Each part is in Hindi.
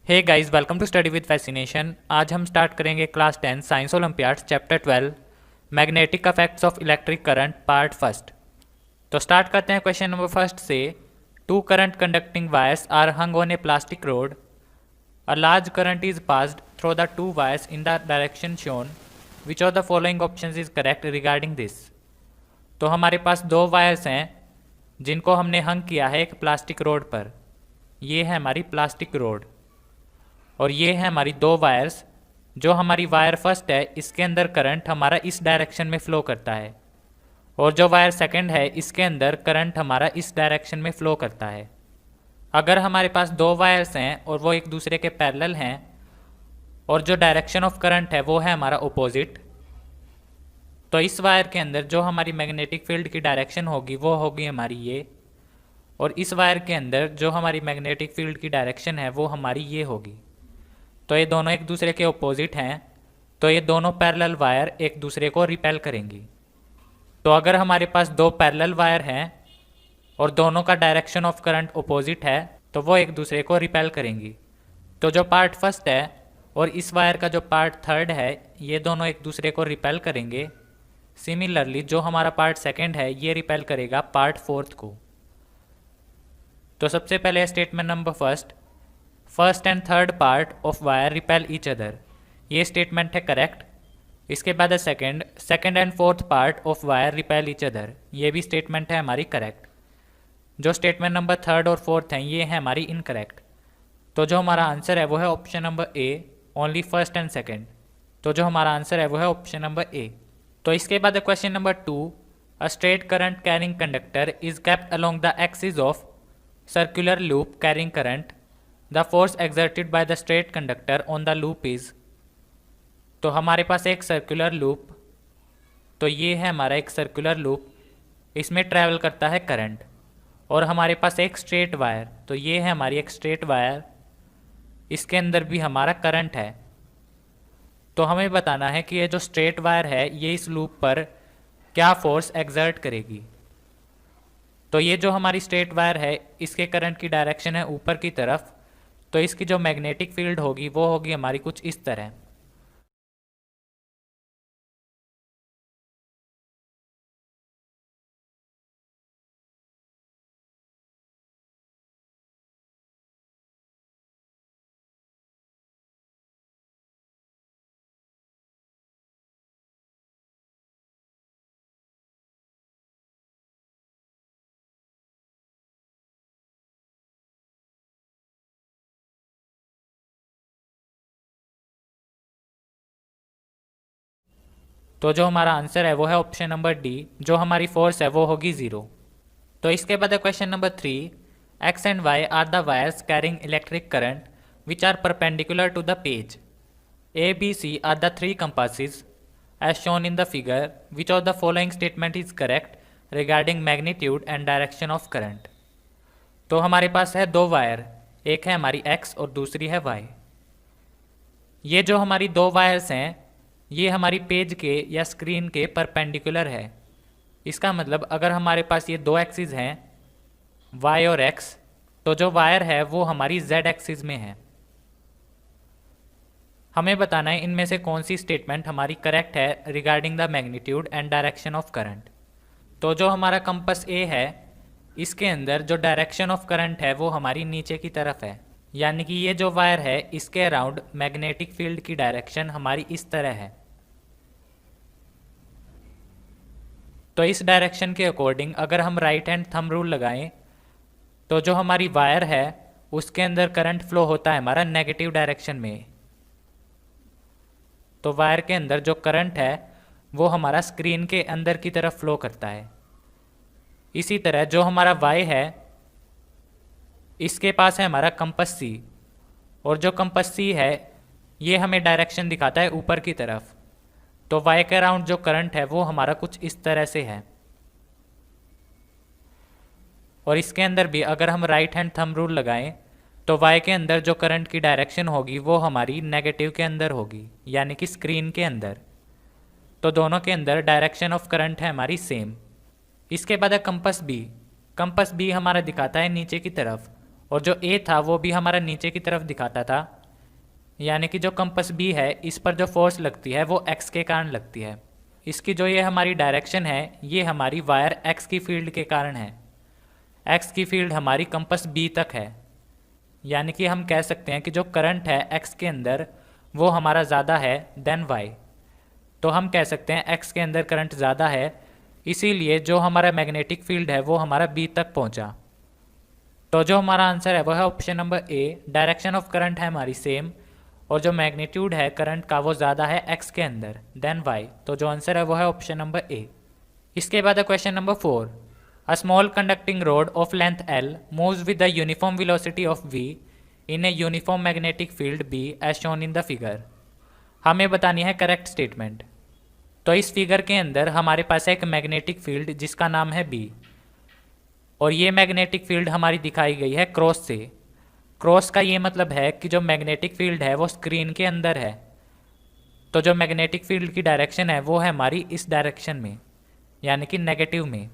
Hey guys, welcome to Study with Fascination. आज हम स्टार्ट करेंगे class 10 science olympiads chapter 12 magnetic effects of electric current part first. तो स्टार्ट करते हैं क्वेश्चन नंबर फर्स्ट से। Two current conducting wires are hung on a plastic rod. A large current is passed through the two wires in the direction shown. Which of the following options is correct regarding this. तो हमारे पास दो वायर्स हैं जिनको हमने हंग किया है एक प्लास्टिक रोड पर। ये है हमारी प्लास्टिक रोड और ये है हमारी दो वायर्स। जो हमारी वायर फर्स्ट है इसके अंदर करंट हमारा इस डायरेक्शन में फ़्लो करता है और जो वायर सेकंड है इसके अंदर करंट हमारा इस डायरेक्शन में फ़्लो करता है। अगर हमारे पास दो वायर्स हैं और वो एक दूसरे के पैरेलल हैं और जो डायरेक्शन ऑफ करंट है वो है हमारा अपोजिट, तो इस वायर के अंदर जो हमारी मैग्नेटिक फील्ड की डायरेक्शन होगी वो होगी हमारी ये, और इस वायर के अंदर जो हमारी मैग्नेटिक फील्ड की डायरेक्शन है वो हमारी ये होगी। तो ये दोनों एक दूसरे के अपोजिट हैं, तो ये दोनों पैरेलल वायर एक दूसरे को रिपेल करेंगी। तो अगर हमारे पास दो पैरेलल वायर हैं और दोनों का डायरेक्शन ऑफ करंट अपोजिट है तो वो एक दूसरे को रिपेल करेंगी। तो जो पार्ट फर्स्ट है और इस वायर का जो पार्ट थर्ड है ये दोनों एक दूसरे को रिपेल करेंगे। सिमिलरली जो हमारा पार्ट सेकंड है ये रिपेल करेगा पार्ट फोर्थ को। तो सबसे पहले statement number first and third part of wire repel each other, ये स्टेटमेंट है करेक्ट। इसके बाद second and fourth part of wire repel each other, ये भी स्टेटमेंट है हमारी करेक्ट। जो स्टेटमेंट नंबर थर्ड और फोर्थ हैं ये है हमारी इनकरेक्ट। तो जो हमारा आंसर है वो है option number A, only first and second. तो जो हमारा आंसर है वो है ऑप्शन नंबर ए। तो इसके बाद question number 2, a straight current carrying conductor is kept along the axis of circular loop carrying current. The force exerted by the straight conductor on the loop is. तो हमारे पास एक सर्कुलर लूप, तो ये है हमारा एक सर्कुलर लूप, इसमें ट्रैवल करता है करंट, और हमारे पास एक स्ट्रेट वायर, तो ये है हमारी एक स्ट्रेट वायर, इसके अंदर भी हमारा करंट है। तो हमें बताना है कि ये जो स्ट्रेट वायर है ये इस लूप पर क्या फोर्स एक्सर्ट करेगी। तो ये जो हमारी स्ट्रेट वायर है इसके करंट की डायरेक्शन है ऊपर की तरफ, तो इसकी जो मैग्नेटिक फील्ड होगी वो होगी हमारी कुछ इस तरह। तो जो हमारा आंसर है वो है ऑप्शन नंबर डी, जो हमारी फोर्स है वो होगी 0। तो इसके बाद question number 3, X and Y are the wires carrying electric current which are perpendicular to the page. A B C are the 3 compasses as shown in the figure. Which of the following statement is correct regarding magnitude and direction of current? तो हमारे पास है दो वायर, एक है हमारी x और दूसरी है y। ये जो हमारी दो वायर्स हैं ये हमारी पेज के या स्क्रीन के परपेंडिकुलर है। इसका मतलब अगर हमारे पास ये दो एक्सिस हैं y और x, तो जो वायर है वो हमारी z एक्सिस में है। हमें बताना है इनमें से कौन सी स्टेटमेंट हमारी करेक्ट है regarding the magnitude and direction of current. तो जो हमारा कंपास ए है इसके अंदर जो डायरेक्शन ऑफ करंट है वो हमारी नीचे की तरफ है, यानी कि ये जो वायर है इसके अराउंड मैग्नेटिक फील्ड की डायरेक्शन हमारी इस तरह है। तो इस डायरेक्शन के अकॉर्डिंग अगर हम राइट हैंड थंब रूल लगाएं तो जो हमारी वायर है उसके अंदर करंट फ्लो होता है हमारा नेगेटिव डायरेक्शन में। तो वायर के अंदर जो करंट है वो हमारा स्क्रीन के अंदर की तरफ फ्लो करता है। इसी तरह जो हमारा वाई है इसके पास है हमारा कंपास सी, और जो कंपास सी है ये हमें डायरेक्शन दिखाता है ऊपर की तरफ। तो वाई के अराउंड जो करंट है वो हमारा कुछ इस तरह से है, और इसके अंदर भी अगर हम राइट हैंड थंब रूल लगाएं तो वाई के अंदर जो करंट की डायरेक्शन होगी वो हमारी नेगेटिव के अंदर होगी, यानी कि स्क्रीन के अंदर। तो दोनों के अंदर डायरेक्शन ऑफ करंट है हमारी सेम। इसके बाद है कंपास बी। कंपास बी हमारा दिखाता है नीचे की तरफ, और जो ए था वो भी हमारा नीचे की तरफ दिखाता था। यानी कि जो कंपास बी है इस पर जो फोर्स लगती है वो एक्स के कारण लगती है। इसकी जो ये हमारी डायरेक्शन है ये हमारी वायर एक्स की फील्ड के कारण है। एक्स की फील्ड हमारी कंपास बी तक है, यानी कि हम कह सकते हैं कि जो करंट है एक्स के अंदर वो हमारा ज़्यादा है देन वाई। तो हम कह सकते हैं एक्स के अंदर करंट ज़्यादा है, इसीलिए जो हमारा मैग्नेटिक फील्ड है वो हमारा बी तक पहुंचा। तो जो हमारा आंसर है वो है option number A. Direction of current है हमारी सेम, और जो मैग्नीट्यूड है करंट का वो ज़्यादा है एक्स के अंदर देन वाई। तो जो आंसर है वो है ऑप्शन नंबर ए। इसके बाद है question number 4। A small conducting rod of length L moves with the uniform velocity of V in a uniform magnetic field B as shown in the figure. हमें बतानी है करेक्ट स्टेटमेंट। तो इस फिगर के अंदर हमारे पास है एक मैग्नेटिक फील्ड जिसका नाम है बी, और ये मैग्नेटिक फील्ड हमारी दिखाई गई है क्रॉस से। क्रॉस का ये मतलब है कि जो मैग्नेटिक फील्ड है वो स्क्रीन के अंदर है। तो जो मैग्नेटिक फील्ड की डायरेक्शन है वो है हमारी इस डायरेक्शन में, यानी कि नेगेटिव में।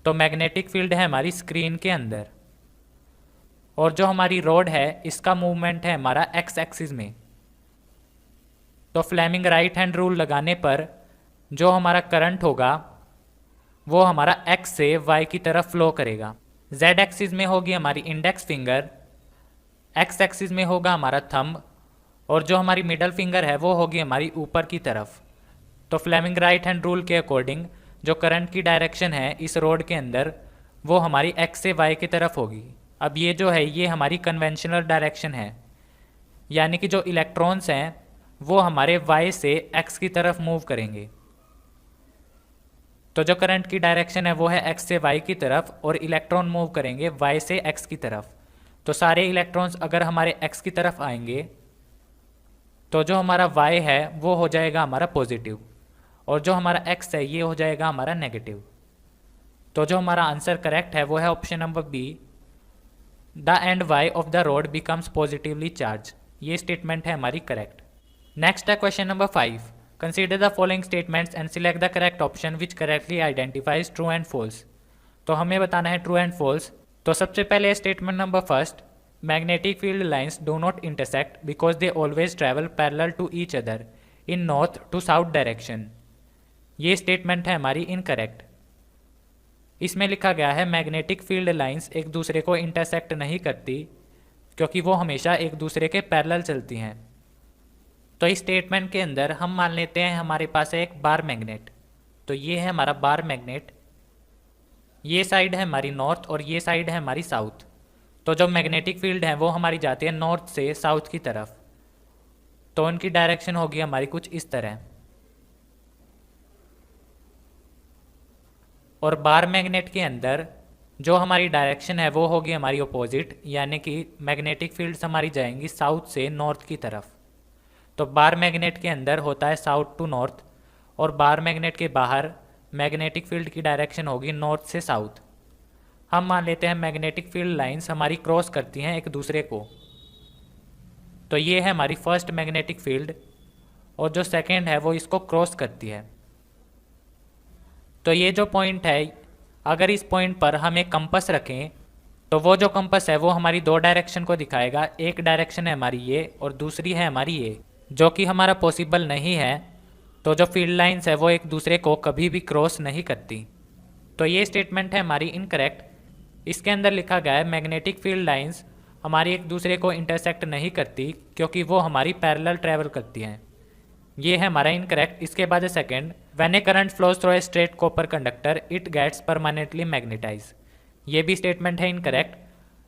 तो मैग्नेटिक फील्ड है हमारी स्क्रीन के अंदर, और जो हमारी रोड है इसका मूवमेंट है हमारा एक्स एक्सिस में। तो फ्लेमिंग राइट हैंड रूल लगाने पर जो हमारा करंट होगा वो हमारा एक्स से वाई की तरफ फ्लो करेगा। जेड एक्सिस में होगी हमारी इंडेक्स फिंगर, एक्स एक्सिस में होगा हमारा थंब, और जो हमारी मिडल फिंगर है वो होगी हमारी ऊपर की तरफ। तो फ्लेमिंग राइट हैंड रूल के अकॉर्डिंग जो करंट की डायरेक्शन है इस रोड के अंदर वो हमारी एक्स से वाई की तरफ होगी। अब ये जो है ये हमारी कन्वेंशनल डायरेक्शन है, यानी कि जो इलेक्ट्रॉन्स हैं वो हमारे वाई से एक्स की तरफ मूव करेंगे। तो जो करंट की डायरेक्शन है वो है एक्स से वाई की तरफ, और इलेक्ट्रॉन मूव करेंगे वाई से एक्स की तरफ। तो सारे इलेक्ट्रॉन्स अगर हमारे एक्स की तरफ आएंगे तो जो हमारा वाई है वो हो जाएगा हमारा पॉजिटिव, और जो हमारा एक्स है ये हो जाएगा हमारा नेगेटिव। तो जो हमारा आंसर करेक्ट है वो है option number B. The end Y of the rod becomes positively charge. ये स्टेटमेंट है हमारी करेक्ट। नेक्स्ट है question number 5। Consider the following statements and select the correct option which correctly identifies true and false. तो हमें बताना है ट्रू एंड फॉल्स। तो सबसे पहले statement number first, magnetic field lines do not intersect because they always travel parallel to each other in north to south direction. ये स्टेटमेंट है हमारी इनकरेक्ट। इसमें लिखा गया है मैग्नेटिक फील्ड लाइंस एक दूसरे को इंटरसेक्ट नहीं करती क्योंकि वो हमेशा एक दूसरे के पैरेलल चलती हैं। तो इस स्टेटमेंट के अंदर हम मान लेते हैं हमारे पास है एक बार मैग्नेट। तो ये है हमारा बार मैग्नेट, ये साइड है हमारी नॉर्थ और ये साइड है हमारी साउथ। तो जो मैग्नेटिक फील्ड है वो हमारी जाती है नॉर्थ से साउथ की तरफ। तो उनकी डायरेक्शन होगी हमारी कुछ इस तरह। और बार मैग्नेट के अंदर जो हमारी डायरेक्शन है वो होगी हमारी अपोजिट, यानी कि मैग्नेटिक फील्ड्स हमारी जाएंगी साउथ से नॉर्थ की तरफ। तो बार मैग्नेट के अंदर होता है साउथ टू नॉर्थ, और बार मैग्नेट के बाहर मैग्नेटिक फील्ड की डायरेक्शन होगी नॉर्थ से साउथ। हम मान लेते हैं मैग्नेटिक फील्ड लाइंस हमारी क्रॉस करती हैं एक दूसरे को। तो ये है हमारी फर्स्ट मैग्नेटिक फील्ड, और जो सेकेंड है वो इसको क्रॉस करती है। तो ये जो पॉइंट है, अगर इस पॉइंट पर हम एक कंपास रखें तो वो जो कंपास है वो हमारी दो डायरेक्शन को दिखाएगा। एक डायरेक्शन है हमारी ये और दूसरी है हमारी ये, जो कि हमारा पॉसिबल नहीं है। तो जो फील्ड लाइंस है वो एक दूसरे को कभी भी क्रॉस नहीं करती। तो ये स्टेटमेंट है हमारी इनकरेक्ट। इसके अंदर लिखा गया है मैग्नेटिक फील्ड लाइंस हमारी एक दूसरे को इंटरसेक्ट नहीं करती क्योंकि वो हमारी पैरेलल ट्रैवल करती हैं। ये है हमारा इनकरेक्ट। इसके बाद second, when a current flows through a straight copper conductor it gets permanently magnetize. ये भी स्टेटमेंट है इनकरेक्ट।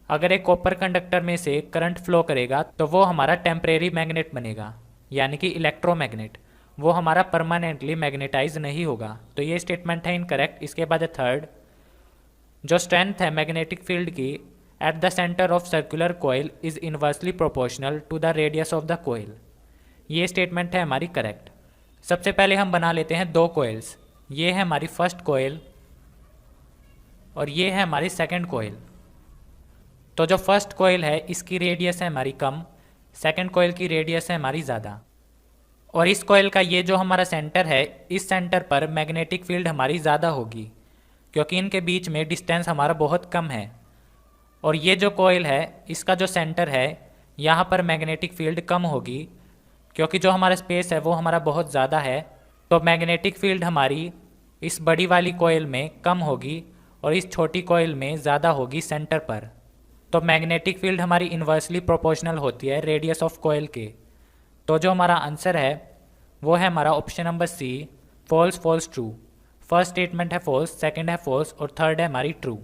अगर एक कॉपर कंडक्टर में से करंट फ्लो करेगा तो वो हमारा टेम्परेरी मैग्नेट बनेगा, यानी कि इलेक्ट्रोमैग्नेट। वो हमारा परमानेंटली मैग्नेटाइज नहीं होगा। तो ये स्टेटमेंट है इनकरेक्ट। इसके बाद थर्ड, जो स्ट्रेंथ है मैग्नेटिक फील्ड की at the centre of circular coil is inversely proportional to the radius of the coil. ये स्टेटमेंट है हमारी करेक्ट। सबसे पहले हम बना लेते हैं दो कोयल्स। ये है हमारी फर्स्ट कोयल और ये है हमारी सेकंड कोयल। तो जो फर्स्ट कोयल है इसकी रेडियस है हमारी कम, सेकंड कोयल की रेडियस है हमारी ज़्यादा। और इस कोयल का ये जो हमारा सेंटर है, इस सेंटर पर मैग्नेटिक फील्ड हमारी ज़्यादा होगी क्योंकि इनके बीच में डिस्टेंस हमारा बहुत कम है। और ये जो कॉइल है इसका जो सेंटर है यहाँ पर मैग्नेटिक फील्ड कम होगी, क्योंकि जो हमारा स्पेस है वो हमारा बहुत ज़्यादा है। तो मैग्नेटिक फील्ड हमारी इस बड़ी वाली कॉइल में कम होगी और इस छोटी कॉइल में ज़्यादा होगी सेंटर पर। तो मैग्नेटिक फील्ड हमारी इन्वर्सली प्रोपोर्शनल होती है रेडियस ऑफ कॉइल के। तो जो हमारा आंसर है वो है हमारा option number C, false false true. First statement है फॉल्स, सेकंड है फॉल्स और थर्ड है हमारी ट्रू।